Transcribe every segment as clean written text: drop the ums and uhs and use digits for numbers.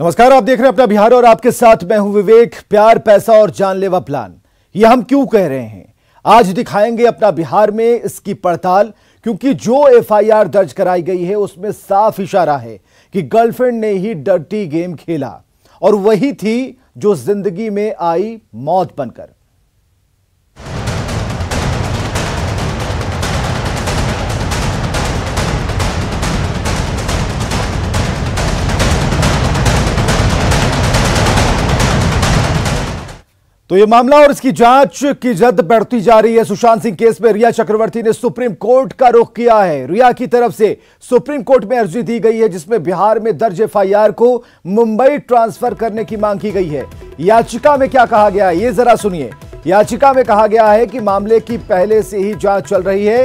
नमस्कार, आप देख रहे हैं अपना बिहार और आपके साथ मैं हूं विवेक। प्यार, पैसा और जानलेवा प्लान, ये हम क्यों कह रहे हैं? आज दिखाएंगे अपना बिहार में इसकी पड़ताल, क्योंकि जो एफआईआर दर्ज कराई गई है उसमें साफ इशारा है कि गर्लफ्रेंड ने ही डर्टी गेम खेला और वही थी जो जिंदगी में आई मौत बनकर। तो ये मामला और इसकी जांच की जद बढ़ती जा रही है। सुशांत सिंह केस में रिया चक्रवर्ती ने सुप्रीम कोर्ट का रुख किया है। रिया की तरफ से सुप्रीम कोर्ट में अर्जी दी गई है जिसमें बिहार में दर्ज एफआईआर को मुंबई ट्रांसफर करने की मांग की गई है। याचिका में क्या कहा गया है ये जरा सुनिए। याचिका में कहा गया है कि मामले की पहले से ही जांच चल रही है।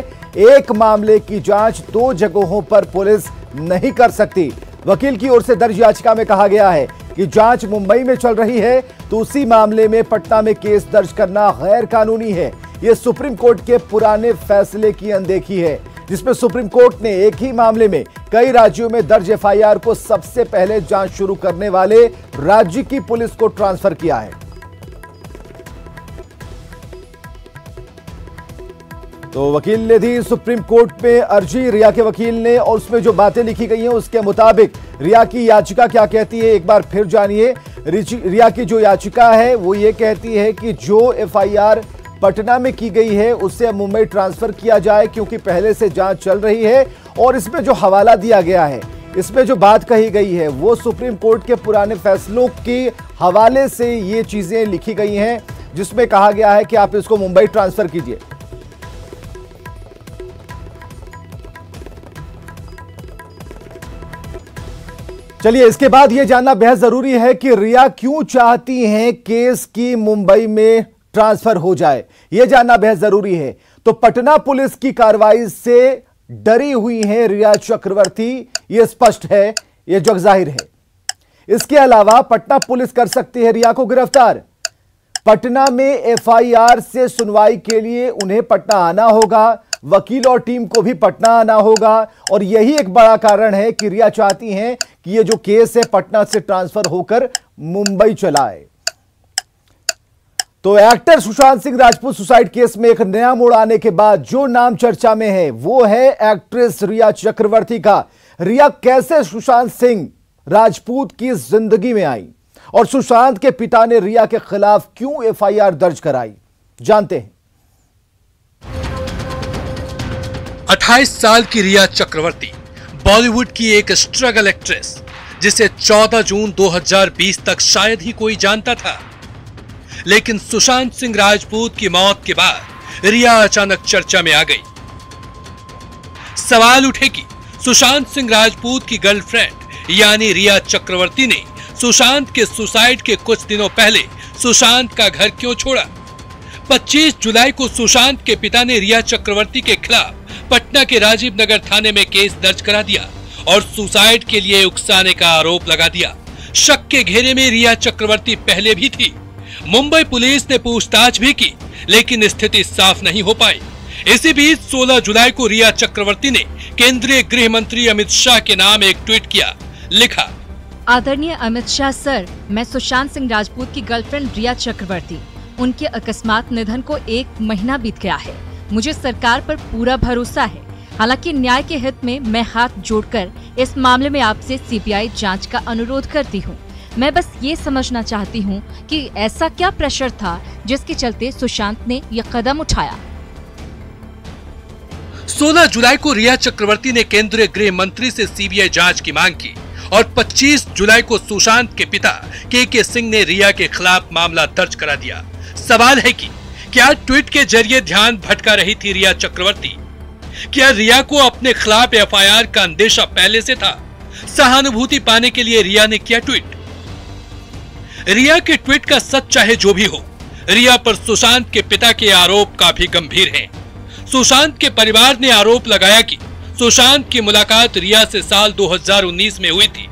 एक मामले की जांच दो जगहों पर पुलिस नहीं कर सकती। वकील की ओर से दर्ज याचिका में कहा गया है कि जांच मुंबई में चल रही है तो उसी मामले में पटना में केस दर्ज करना गैर कानूनी है। यह सुप्रीम कोर्ट के पुराने फैसले की अनदेखी है जिसमें सुप्रीम कोर्ट ने एक ही मामले में कई राज्यों में दर्ज एफआईआर को सबसे पहले जांच शुरू करने वाले राज्य की पुलिस को ट्रांसफर किया है। तो वकील ने दी सुप्रीम कोर्ट में अर्जी, रिया के वकील ने, और उसमें जो बातें लिखी गई हैं उसके मुताबिक रिया की याचिका क्या कहती है एक बार फिर जानिए। रिया की जो याचिका है वो ये कहती है कि जो एफआईआर पटना में की गई है उससे मुंबई ट्रांसफर किया जाए क्योंकि पहले से जांच चल रही है। और इसमें जो हवाला दिया गया है, इसमें जो बात कही गई है वो सुप्रीम कोर्ट के पुराने फैसलों के हवाले से ये चीजें लिखी गई हैं जिसमें कहा गया है कि आप इसको मुंबई ट्रांसफर कीजिए। चलिए, इसके बाद यह जानना बेहद जरूरी है कि रिया क्यों चाहती हैं केस की मुंबई में ट्रांसफर हो जाए। यह जानना बेहद जरूरी है। तो पटना पुलिस की कार्रवाई से डरी हुई है रिया चक्रवर्ती, यह स्पष्ट है, यह जग जाहिर है। इसके अलावा पटना पुलिस कर सकती है रिया को गिरफ्तार। पटना में एफआईआर से सुनवाई के लिए उन्हें पटना आना होगा, वकील और टीम को भी पटना आना होगा। और यही एक बड़ा कारण है कि रिया चाहती हैं कि ये जो केस है पटना से ट्रांसफर होकर मुंबई चला आए। तो actor Sushant Singh Rajput suicide case में एक नया मोड़ आने के बाद जो नाम चर्चा में है वो है एक्ट्रेस रिया चक्रवर्ती का। रिया कैसे सुशांत सिंह राजपूत की जिंदगी में आई और सुशांत के पिता ने रिया के खिलाफ क्यों एफआईआर दर्ज कराई, जानते हैं। 28 साल की रिया चक्रवर्ती बॉलीवुड की एक स्ट्रगल एक्ट्रेस जिसे 14 जून 2020 तक शायद ही कोई जानता था। लेकिन सुशांत सिंह राजपूत की मौत के बाद रिया अचानक चर्चा में आ गई। सवाल उठे कि सुशांत सिंह राजपूत की गर्लफ्रेंड यानी रिया चक्रवर्ती ने सुशांत के सुसाइड के कुछ दिनों पहले सुशांत का घर क्यों छोड़ा। 25 जुलाई को सुशांत के पिता ने रिया चक्रवर्ती के खिलाफ पटना के राजीव नगर थाने में केस दर्ज करा दिया और सुसाइड के लिए उकसाने का आरोप लगा दिया। शक के घेरे में रिया चक्रवर्ती पहले भी थी। मुंबई पुलिस ने पूछताछ भी की लेकिन स्थिति साफ नहीं हो पाई। इसी बीच 16 जुलाई को रिया चक्रवर्ती ने केंद्रीय गृह मंत्री अमित शाह के नाम एक ट्वीट किया। लिखा, आदरणीय अमित शाह सर, मैं सुशांत सिंह राजपूत की गर्लफ्रेंड रिया चक्रवर्ती, उनके अकस्मात निधन को 1 महीना बीत गया है। मुझे सरकार पर पूरा भरोसा है। हालांकि न्याय के हित में मैं हाथ जोड़कर इस मामले में आपसे सीबीआई जांच का अनुरोध करती हूं। मैं बस ये समझना चाहती हूं कि ऐसा क्या प्रेशर था जिसके चलते सुशांत ने ये कदम उठाया। 16 जुलाई को रिया चक्रवर्ती ने केंद्रीय गृह मंत्री से सीबीआई जांच की मांग की और 25 जुलाई को सुशांत के पिता के सिंह ने रिया के खिलाफ मामला दर्ज करा दिया। सवाल है कि क्या ट्वीट के जरिए ध्यान भटका रही थी रिया चक्रवर्ती? क्या रिया को अपने खिलाफ एफआईआर का अंदेशा पहले से था? सहानुभूति पाने के लिए रिया ने किया ट्वीट। रिया के ट्वीट का सच चाहे जो भी हो, रिया पर सुशांत के पिता के आरोप काफी गंभीर हैं। सुशांत के परिवार ने आरोप लगाया कि सुशांत की मुलाकात रिया से साल 2019 में हुई थी।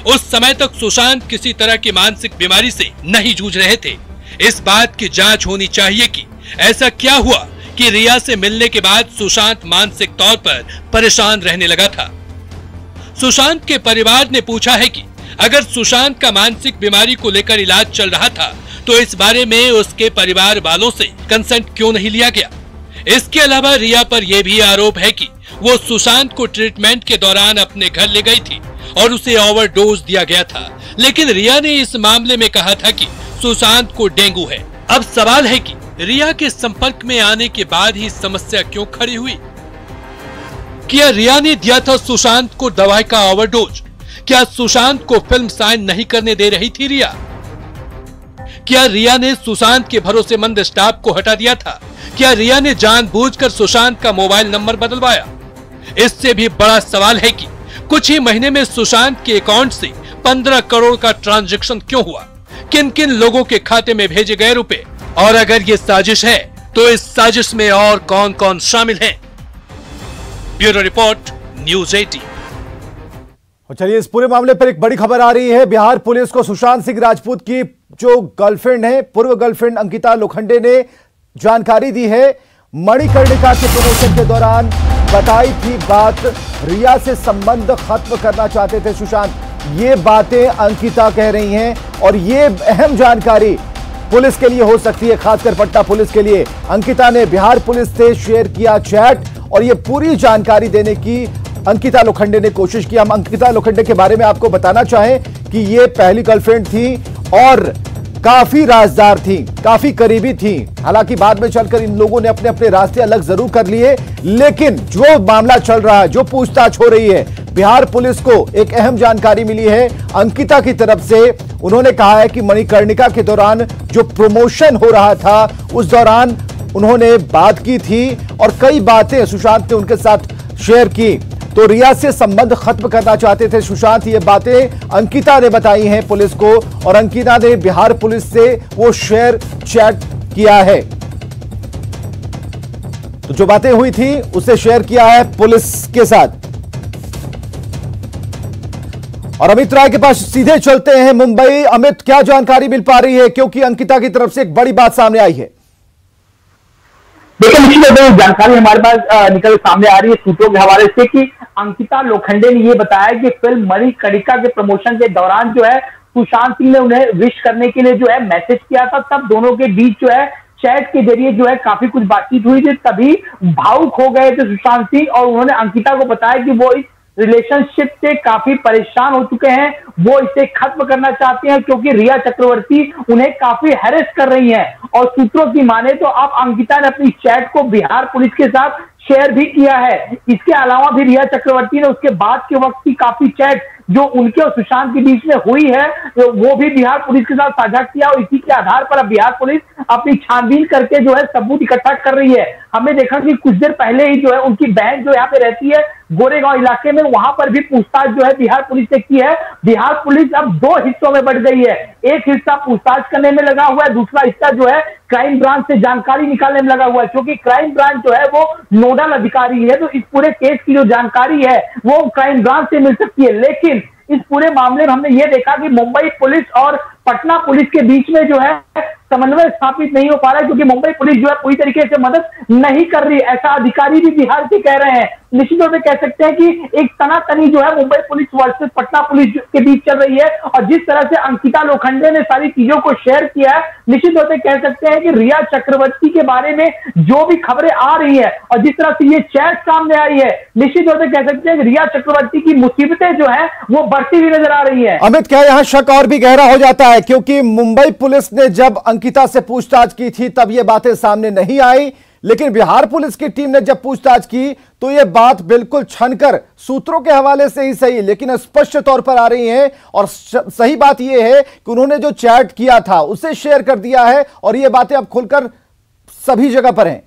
उस समय तक सुशांत किसी तरह की मानसिक बीमारी से नहीं जूझ रहे थे। इस बात की जांच होनी चाहिए कि ऐसा क्या हुआ कि रिया से मिलने के बाद सुशांत मानसिक तौर पर परेशान रहने लगा था। सुशांत के परिवार ने पूछा है कि अगर सुशांत का मानसिक बीमारी को लेकर इलाज चल रहा था तो इस बारे में उसके परिवार वालों से कंसेंट क्यों नहीं लिया गया। इसके अलावा रिया पर यह भी आरोप है कि वो सुशांत को ट्रीटमेंट के दौरान अपने घर ले गई थी और उसे ओवरडोज दिया गया था, लेकिन रिया ने इस मामले में कहा था कि सुशांत को डेंगू है। अब सवाल है कि रिया के संपर्क में आने के बाद ही समस्या क्यों खड़ी हुई। क्या रिया ने दिया था सुशांत को दवाई का ओवरडोज? क्या सुशांत को फिल्म साइन नहीं करने दे रही थी रिया? क्या रिया ने सुशांत के भरोसेमंद स्टाफ को हटा दिया था? क्या रिया ने जानबूझकर सुशांत का मोबाइल नंबर बदलवाया? इससे भी बड़ा सवाल है कि कुछ ही महीने में सुशांत के अकाउंट से 15 करोड़ का ट्रांजैक्शन क्यों हुआ? किन किन लोगों के खाते में भेजे गए रुपए? और अगर ये साजिश है तो इस साजिश में और कौन कौन शामिल हैं? Bureau report, news 18। चलिए, इस पूरे मामले पर एक बड़ी खबर आ रही है। बिहार पुलिस को सुशांत सिंह राजपूत की जो गर्लफ्रेंड है, पूर्व गर्लफ्रेंड अंकिता लोखंडे ने जानकारी दी है। मणिकर्णिका के प्रमोशन के दौरान बताई थी बात, रिया से संबंध खत्म करना चाहते थे सुशांत। ये बातें अंकिता कह रही हैं और ये अहम जानकारी पुलिस के लिए हो सकती है, खासकर पटना पुलिस के लिए। अंकिता ने बिहार पुलिस से शेयर किया चैट और ये पूरी जानकारी देने की अंकिता लोखंडे ने कोशिश की। हम अंकिता लोखंडे के बारे में आपको बताना चाहें कि ये पहली गर्लफ्रेंड थी और काफी राजदार थी, काफी करीबी थी। हालांकि बाद में चलकर इन लोगों ने अपने अपने रास्ते अलग जरूर कर लिए, लेकिन जो मामला चल रहा है, जो पूछताछ हो रही है, बिहार पुलिस को एक अहम जानकारी मिली है अंकिता की तरफ से। उन्होंने कहा है कि मणिकर्णिका के दौरान जो प्रमोशन हो रहा था उस दौरान उन्होंने बात की थी और कई बातें सुशांत ने उनके साथ शेयर की। तो रिया से संबंध खत्म करना चाहते थे सुशांत, ये बातें अंकिता ने बताई हैं पुलिस को और अंकिता ने बिहार पुलिस से वो शेयर चैट किया है। तो जो बातें हुई थी उसे शेयर किया है पुलिस के साथ। और अमित राय के पास सीधे चलते हैं मुंबई। अमित, क्या जानकारी मिल पा रही है, क्योंकि अंकिता की तरफ से एक बड़ी बात सामने आई है। देखिए, निश्चित जानकारी हमारे पास निकल सामने आ रही है सूत्रों के हवाले से कि अंकिता लोखंडे ने ये बताया कि फिल्म मणिकर्णिका के प्रमोशन के दौरान जो है सुशांत सिंह ने उन्हें विश करने के लिए जो है मैसेज किया था। तब दोनों के बीच जो है चैट के जरिए जो है काफी कुछ बातचीत हुई थी। तभी भावुक हो गए थे सुशांत सिंह और उन्होंने अंकिता को बताया कि वो इस रिलेशनशिप से काफी परेशान हो चुके हैं, वो इसे खत्म करना चाहते हैं क्योंकि रिया चक्रवर्ती उन्हें काफी हैरेस कर रही हैं। और सूत्रों की माने तो अब अंकिता ने अपनी चैट को बिहार पुलिस के साथ शेयर भी किया है। इसके अलावा भी रिया चक्रवर्ती ने उसके बाद के वक्त की काफी चैट जो उनके और सुशांत के बीच में हुई है वो भी बिहार पुलिस के साथ साझा किया और इसी के आधार पर अब बिहार पुलिस अपनी छानबीन करके जो है सबूत इकट्ठा कर रही है। हमने देखा कि कुछ देर पहले ही जो है उनकी बहन जो यहाँ पे रहती है गोरेगांव इलाके में, वहां पर भी पूछताछ जो है बिहार पुलिस ने की है। बिहार पुलिस अब दो हिस्सों में बढ़ गई है, एक हिस्सा पूछताछ करने में लगा हुआ है, दूसरा हिस्सा जो है क्राइम ब्रांच से जानकारी निकालने में लगा हुआ है, क्योंकि क्राइम ब्रांच जो है वो नोडल अधिकारी है। तो इस पूरे केस की जो जानकारी है वो क्राइम ब्रांच से मिल सकती है। लेकिन इस पूरे मामले में हमने ये देखा कि मुंबई पुलिस और पटना पुलिस के बीच में जो है समन्वय स्थापित नहीं हो पा रहा है, क्योंकि मुंबई पुलिस जो है पूरी तरीके से मदद नहीं कर रही। ऐसा अधिकारी भी बिहार के कह रहे हैं। निश्चित तौर पे कह सकते हैं कि एक तनातनी जो है Mumbai police versus Patna police के बीच चल रही है। और जिस तरह से अंकिता लोखंडे ने सारी चीजों को शेयर किया है, निश्चित तौर पे कह सकते हैं कि रिया चक्रवर्ती के बारे में जो भी खबरें आ रही है और जिस तरह से ये चैट सामने आई है, निश्चित तौर पे कह सकते हैं कि रिया चक्रवर्ती की मुसीबतें जो है वो बढ़ती हुई नजर आ रही है। अमित, क्या यहाँ शक और भी गहरा हो जाता है, क्योंकि मुंबई पुलिस ने जब अंकिता से पूछताछ की थी तब ये बातें सामने नहीं आई, लेकिन बिहार पुलिस की टीम ने जब पूछताछ की तो ये बात बिल्कुल छनकर सूत्रों के हवाले से ही सही लेकिन स्पष्ट तौर पर आ रही है। और सही बात यह है कि उन्होंने जो चैट किया था उसे शेयर कर दिया है और ये बातें अब खुलकर सभी जगह पर हैं।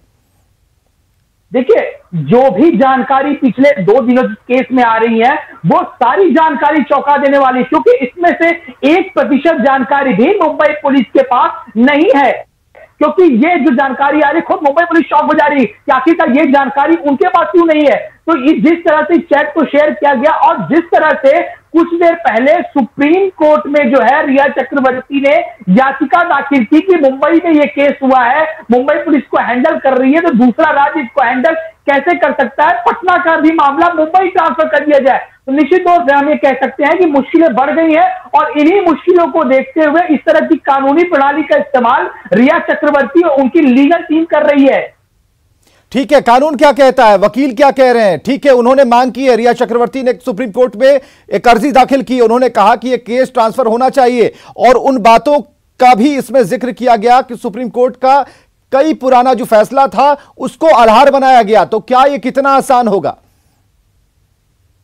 देखिए, जो भी जानकारी पिछले 2 दिनों केस में आ रही है वो सारी जानकारी चौंका देने वाली, क्योंकि इसमें से 1% जानकारी भी मुंबई पुलिस के पास नहीं है। क्योंकि ये जो जानकारी आ रही है खुद मुंबई पुलिस शॉक हो जा रही है कि आखिरकार ये जानकारी उनके पास क्यों नहीं है। तो जिस तरह से चैट को शेयर किया गया और जिस तरह से कुछ देर पहले सुप्रीम कोर्ट में जो है रिया चक्रवर्ती ने याचिका दाखिल की कि मुंबई में ये केस हुआ है, मुंबई पुलिस को हैंडल कर रही है, तो दूसरा राज्य इसको हैंडल कैसे कर सकता है? पटना का भी मामला मुंबई ट्रांसफर कर दिया जाए तो निश्चित तौर से हम ये कह सकते हैं कि मुश्किलें बढ़ गई हैं और इन्हीं मुश्किलों को देखते हुए इस तरह की कानूनी प्रणाली का इस्तेमाल रिया चक्रवर्ती और उनकी लीगल टीम कर रही है। ठीक है, कानून क्या कहता है, वकील क्या कह रहे हैं? ठीक है, उन्होंने मांग की है, रिया चक्रवर्ती ने सुप्रीम कोर्ट में एक अर्जी दाखिल की, उन्होंने कहा कि यह केस ट्रांसफर होना चाहिए और उन बातों का भी इसमें जिक्र किया गया कि सुप्रीम कोर्ट का कई पुराना जो फैसला था उसको आधार बनाया गया। तो क्या यह कितना आसान होगा?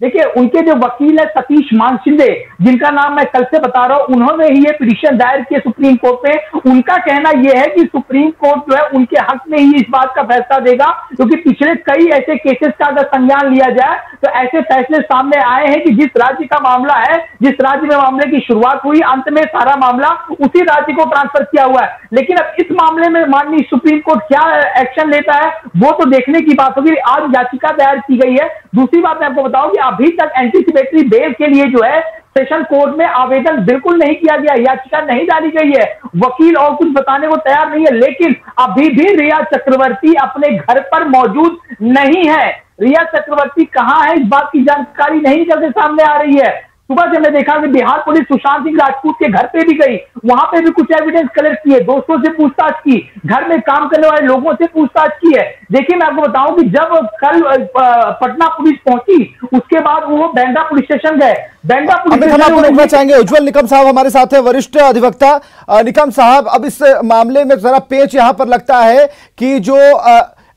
देखिए, उनके जो वकील है सतीश मान शिंदे, जिनका नाम मैं कल से बता रहा हूं, उन्होंने ही ये पिटीशन दायर किया सुप्रीम कोर्ट में। उनका कहना यह है कि सुप्रीम कोर्ट जो है उनके हक में ही इस बात का फैसला देगा, क्योंकि पिछले कई ऐसे केसेस का अगर संज्ञान लिया जाए तो ऐसे फैसले सामने आए हैं कि जिस राज्य का मामला है, जिस राज्य में मामले की शुरुआत हुई, अंत में सारा मामला उसी राज्य को ट्रांसफर किया हुआ है। लेकिन अब इस मामले में माननीय सुप्रीम कोर्ट क्या एक्शन लेता है वो तो देखने की बात होगी। आज याचिका दायर की गई है। दूसरी बात मैं आपको बताऊं कि अभी तक एंटीसिपेटरी बेल के लिए जो है सेशन कोर्ट में आवेदन बिल्कुल नहीं किया गया, याचिका नहीं डाली गई है, वकील और कुछ बताने को तैयार नहीं है। लेकिन अभी भी रिया चक्रवर्ती अपने घर पर मौजूद नहीं है। रिया चक्रवर्ती कहां है इस बात की जानकारी नहीं निकल के सामने आ रही है। सुबह से मैं देखा कि बिहार पुलिस सुशांत सिंह राजपूत के घर पे भी गई, वहां पे भी कुछ एविडेंस कलेक्ट किए, दोस्तों से पूछताछ की, घर में काम करने वाले लोगों से पूछताछ की है। देखिए, मैं आपको बताऊं कि जब कल पटना पुलिस पहुंची उसके बाद वो बेंडा पुलिस स्टेशन गए। बेंडा पुलिस स्टेशन रुकना चाहेंगे। उज्जवल निकम साहब हमारे साथ है, वरिष्ठ अधिवक्ता। निकम साहब, अब इस मामले में जरा पेच यहां पर लगता है कि जो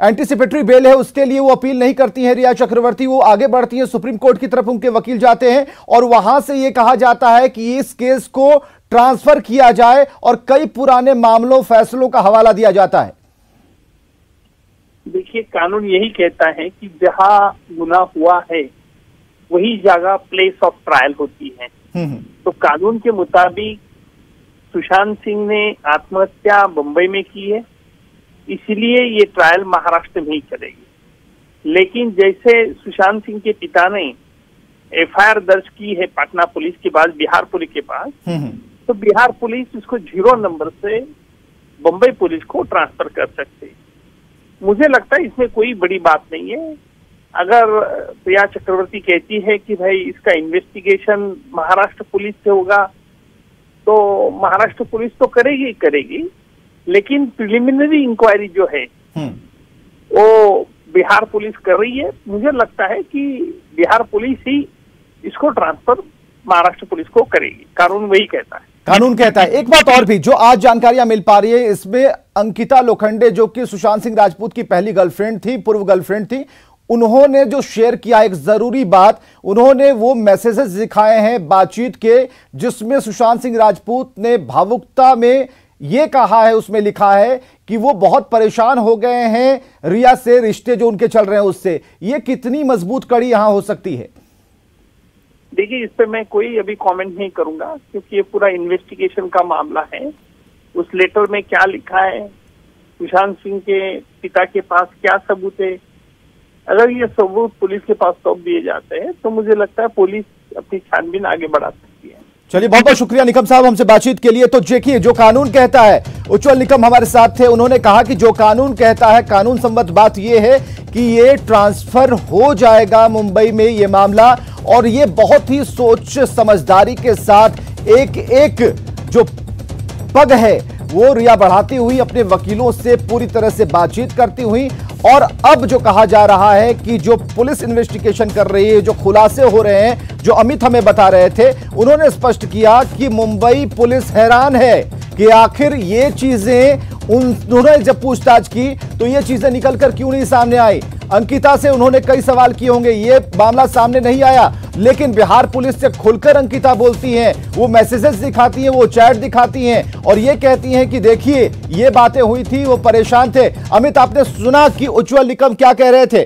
एंटीसिपेटरी बेल है उसके लिए वो अपील नहीं करती हैं रिया चक्रवर्ती, वो आगे बढ़ती हैं, सुप्रीम कोर्ट की तरफ उनके वकील जाते हैं और वहां से ये कहा जाता है कि इस केस को ट्रांसफर किया जाए और कई पुराने मामलों फैसलों का हवाला दिया जाता है। देखिए, कानून यही कहता है कि जहां गुनाह हुआ है वही जगह प्लेस ऑफ ट्रायल होती है। तो कानून के मुताबिक सुशांत सिंह ने आत्महत्या मुंबई में की है, इसलिए ये ट्रायल महाराष्ट्र में ही चलेगी। लेकिन जैसे सुशांत सिंह के पिता ने एफआईआर दर्ज की है पटना पुलिस के पास, बिहार पुलिस के पास, तो बिहार पुलिस इसको 0 नंबर से बम्बई पुलिस को ट्रांसफर कर सकते। मुझे लगता है इसमें कोई बड़ी बात नहीं है। अगर प्रिया चक्रवर्ती कहती है कि भाई इसका इन्वेस्टिगेशन महाराष्ट्र पुलिस से होगा, तो महाराष्ट्र पुलिस तो करेगी करेगी, लेकिन प्रिलिमिनरी इंक्वायरी जो है वो बिहार पुलिस कर रही है। मुझे लगता है कि बिहार पुलिस ही इसको ट्रांसफर महाराष्ट्र पुलिस को करेगी, कानून वही कहता है। कानून कहता है। एक बात और भी जो आज जानकारियां मिल पा रही है, इसमें अंकिता लोखंडे जो कि सुशांत सिंह राजपूत की पहली गर्लफ्रेंड थी, पूर्व गर्लफ्रेंड थी, उन्होंने जो शेयर किया एक जरूरी बात, उन्होंने वो मैसेजेस दिखाए हैं बातचीत के जिसमें सुशांत सिंह राजपूत ने भावुकता में ये कहा है, उसमें लिखा है कि वो बहुत परेशान हो गए हैं रिया से, रिश्ते जो उनके चल रहे हैं उससे। ये कितनी मजबूत कड़ी यहां हो सकती है? देखिए, इस पे मैं कोई अभी कमेंट नहीं करूंगा क्योंकि ये पूरा इन्वेस्टिगेशन का मामला है। उस लेटर में क्या लिखा है, सुशांत सिंह के पिता के पास क्या सबूत है, अगर ये सबूत पुलिस के पास सौंप दिए जाते हैं तो मुझे लगता है पुलिस अपनी छानबीन आगे बढ़ा सकती है। चलिए, बहुत बहुत शुक्रिया निकम साहब हमसे बातचीत के लिए। तो देखिए, जो कानून कहता है, उज्जवल निकम हमारे साथ थे, उन्होंने कहा कि जो कानून कहता है, कानून सम्मत बात यह है कि ये ट्रांसफर हो जाएगा मुंबई में ये मामला, और ये बहुत ही सोच समझदारी के साथ एक एक जो पग है वो रिया बढ़ाती हुई अपने वकीलों से पूरी तरह से बातचीत करती हुई, और अब जो कहा जा रहा है कि जो पुलिस इन्वेस्टिगेशन कर रही है, जो खुलासे हो रहे हैं, जो अमित हमें बता रहे थे, उन्होंने स्पष्ट किया कि मुंबई पुलिस हैरान है कि आखिर ये चीजें, उन्होंने जब पूछताछ की तो ये चीजें निकलकर क्यों नहीं सामने आई। अंकिता से उन्होंने कई सवाल किए होंगे, ये मामला सामने नहीं आया, लेकिन बिहार पुलिस से खुलकर अंकिता बोलती हैं, वो मैसेजेस दिखाती हैं, वो चैट दिखाती हैं और ये कहती हैं कि देखिए ये बातें हुई थी, वो परेशान थे। अमित, आपने सुना कि उज्जवल निकम क्या कह रहे थे?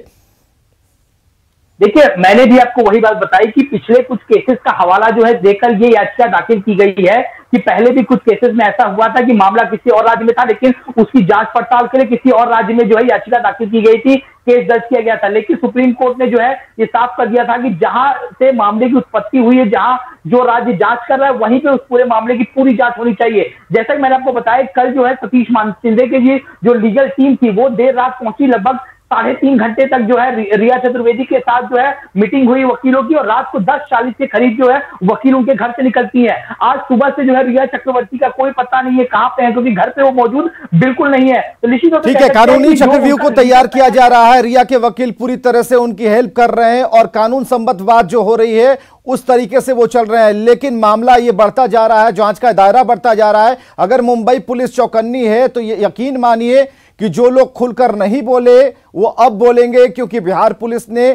देखिए, मैंने भी आपको वही बात बताई कि पिछले कुछ केसेस का हवाला जो है देकर ये याचिका दाखिल की गई है कि पहले भी कुछ केसेस में ऐसा हुआ था कि मामला किसी और राज्य में था, लेकिन उसकी जांच पड़ताल के लिए किसी और राज्य में जो है याचिका दाखिल की गई थी, केस दर्ज किया गया था। लेकिन सुप्रीम कोर्ट ने जो है ये साफ कर दिया था कि जहां से मामले की उत्पत्ति हुई है, जहां जो राज्य जांच कर रहा है, वहीं पे उस पूरे मामले की पूरी जांच होनी चाहिए। जैसा कि मैंने आपको बताया, कल जो है सतीश मान शिंदे की जो लीगल टीम थी वो देर रात पहुंची, लगभग 3.5 घंटे तक जो है रिया चतुर्वेदी के साथ जो है मीटिंग हुई वकीलों की, और रात को 10:40 के करीब जो है वकील उनके घर से निकलती है। आज सुबह से जो है रिया चक्रवर्ती का कोई पता नहीं है कहां पे है, क्योंकि घर पे वो मौजूद बिल्कुल नहीं है। तो निश्चित रूप से ठीक है, कानूनी चक्रव्यूह को तैयार किया जा रहा है। रिया के वकील पूरी तरह से उनकी हेल्प कर रहे हैं और कानून संबद्ध बात जो हो रही है उस तरीके से वो चल रहे हैं, लेकिन मामला ये बढ़ता जा रहा है, जांच का दायरा बढ़ता जा रहा है। अगर मुंबई पुलिस चौकन्नी है तो ये यकीन मानिए कि जो लोग खुलकर नहीं बोले वो अब बोलेंगे, क्योंकि बिहार पुलिस ने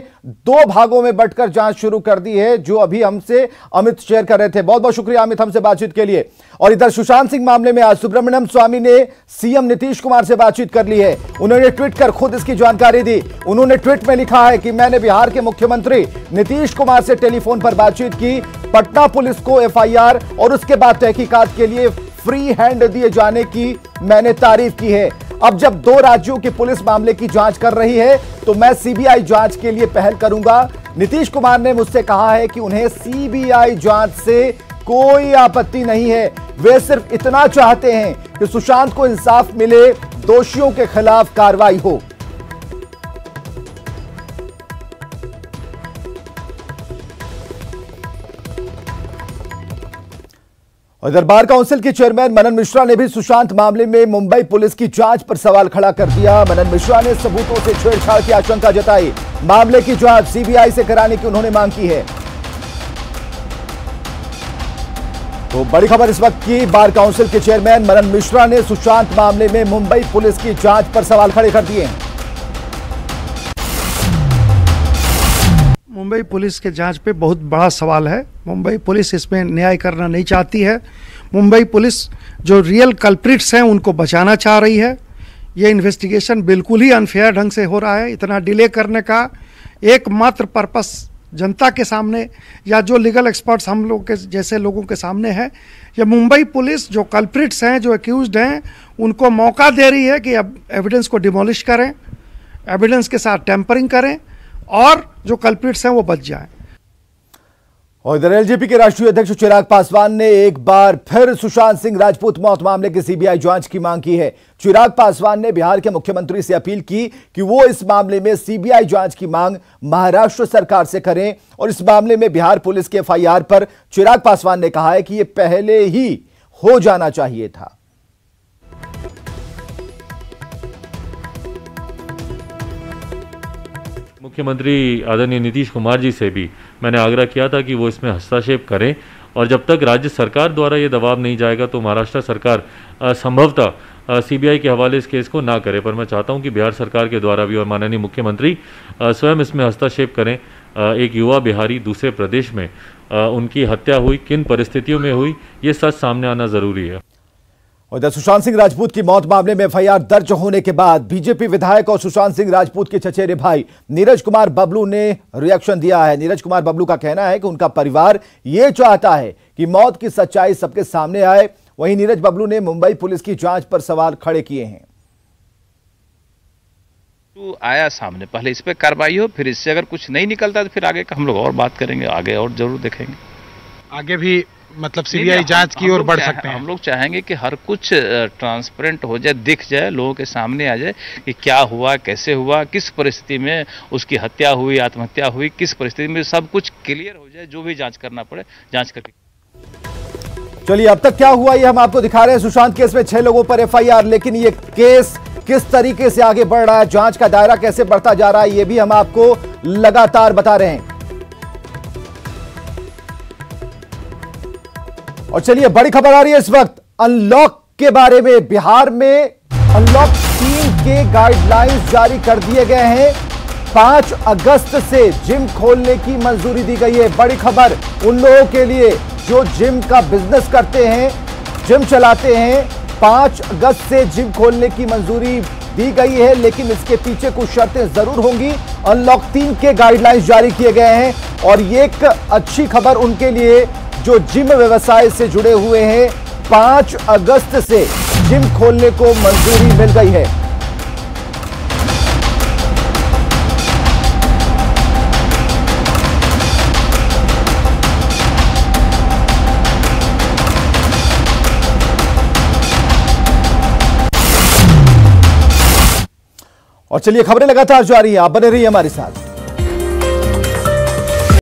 2 भागों में बंटकर जांच शुरू कर दी है, जो अभी हमसे अमित शेयर कर रहे थे। बहुत बहुत शुक्रिया अमित हमसे बातचीत के लिए। और इधर सुशांत सिंह मामले में आज सुब्रमण्यम स्वामी ने सीएम नीतीश कुमार से बातचीत कर ली है। उन्होंने ट्वीट कर खुद इसकी जानकारी दी। उन्होंने ट्वीट में लिखा है कि मैंने बिहार के मुख्यमंत्री नीतीश कुमार से टेलीफोन पर बातचीत की, पटना पुलिस को एफआईआर और उसके बाद तहकीकात के लिए फ्री हैंड दिए जाने की मैंने तारीफ की है। अब जब 2 राज्यों की पुलिस मामले की जांच कर रही है तो मैं सीबीआई जांच के लिए पहल करूंगा। नीतीश कुमार ने मुझसे कहा है कि उन्हें सीबीआई जांच से कोई आपत्ति नहीं है, वे सिर्फ इतना चाहते हैं कि सुशांत को इंसाफ मिले, दोषियों के खिलाफ कार्रवाई हो। उधर बार काउंसिल के चेयरमैन मनन मिश्रा ने भी सुशांत मामले में मुंबई पुलिस की जांच पर सवाल खड़ा कर दिया। मनन मिश्रा ने सबूतों से छेड़छाड़ की आशंका जताई। मामले की जांच सीबीआई से कराने की उन्होंने मांग की है। तो बड़ी खबर इस वक्त की, बार काउंसिल के चेयरमैन मनन मिश्रा ने सुशांत मामले में मुंबई पुलिस की जांच पर सवाल खड़े कर दिए हैं। मुंबई पुलिस के जांच पे बहुत बड़ा सवाल है। मुंबई पुलिस इसमें न्याय करना नहीं चाहती है। मुंबई पुलिस जो रियल कल्प्रिट्स हैं उनको बचाना चाह रही है। ये इन्वेस्टिगेशन बिल्कुल ही अनफेयर ढंग से हो रहा है। इतना डिले करने का एकमात्र पर्पस जनता के सामने या जो लीगल एक्सपर्ट्स हम लोग के जैसे लोगों के सामने है, ये मुंबई पुलिस जो कल्प्रिट्स हैं, जो एक्यूज्ड हैं, उनको मौका दे रही है कि अब एविडेंस को डिमोलिश करें, एविडेंस के साथ टेम्परिंग करें और जो कल्प्रिट्स हैं वो बच जाएं। और इधर एलजेपी के राष्ट्रीय अध्यक्ष चिराग पासवान ने एक बार फिर सुशांत सिंह राजपूत मौत मामले की सीबीआई जांच की मांग की है। चिराग पासवान ने बिहार के मुख्यमंत्री से अपील की कि वो इस मामले में सीबीआई जांच की मांग महाराष्ट्र सरकार से करें। और इस मामले में बिहार पुलिस के एफआईआर पर चिराग पासवान ने कहा है कि यह पहले ही हो जाना चाहिए था। मुख्यमंत्री आदरणीय नीतीश कुमार जी से भी मैंने आग्रह किया था कि वो इसमें हस्तक्षेप करें, और जब तक राज्य सरकार द्वारा ये दबाव नहीं जाएगा तो महाराष्ट्र सरकार संभवतः सीबीआई के हवाले इस केस को ना करे। पर मैं चाहता हूं कि बिहार सरकार के द्वारा भी और माननीय मुख्यमंत्री स्वयं इसमें हस्तक्षेप करें। एक युवा बिहारी दूसरे प्रदेश में उनकी हत्या हुई, किन परिस्थितियों में हुई, ये सच सामने आना जरूरी है। उधर सुशांत सिंह राजपूत की मौत मामले में एफआईआर दर्ज होने के बाद बीजेपी विधायक और सुशांत सिंह राजपूत के चचेरे भाई नीरज कुमार बबलू ने रिएक्शन दिया है। नीरज कुमार बबलू का कहना है कि उनका परिवार ये चाहता है कि मौत की सच्चाई सबके सामने आए। वहीं नीरज बबलू ने मुंबई पुलिस की जांच पर सवाल खड़े किए हैं। तो आया सामने, पहले इस पे कार्रवाई हो, फिर इससे अगर कुछ नहीं निकलता तो फिर आगे का हम लोग और बात करेंगे, आगे और जरूर देखेंगे। आगे भी मतलब सीबीआई जांच की ओर बढ़ सकते हैं। हम लोग चाहेंगे कि हर कुछ ट्रांसपेरेंट हो जाए, दिख जाए, लोगों के सामने आ जाए कि क्या हुआ, कैसे हुआ, किस परिस्थिति में उसकी हत्या हुई, आत्महत्या हुई, किस परिस्थिति में, सब कुछ क्लियर हो जाए। जो भी जांच करना पड़े जांच करके। चलिए अब तक क्या हुआ ये हम आपको दिखा रहे हैं। सुशांत केस में 6 लोगों पर एफआईआर, लेकिन ये केस किस तरीके से आगे बढ़ रहा है, जांच का दायरा कैसे बढ़ता जा रहा है, ये भी हम आपको लगातार बता रहे हैं। और चलिए बड़ी खबर आ रही है इस वक्त अनलॉक के बारे में। बिहार में अनलॉक 3 के गाइडलाइंस जारी कर दिए गए हैं। 5 अगस्त से जिम खोलने की मंजूरी दी गई है। बड़ी खबर उन लोगों के लिए जो जिम का बिजनेस करते हैं, जिम चलाते हैं। 5 अगस्त से जिम खोलने की मंजूरी दी गई है, लेकिन इसके पीछे कुछ शर्तें जरूर होंगी। अनलॉक 3 के गाइडलाइंस जारी किए गए हैं और ये एक अच्छी खबर उनके लिए जो जिम व्यवसाय से जुड़े हुए हैं। 5 अगस्त से जिम खोलने को मंजूरी मिल गई है। और चलिए खबरें लगातार जारी हैं, आप बने रहिए हमारे साथ।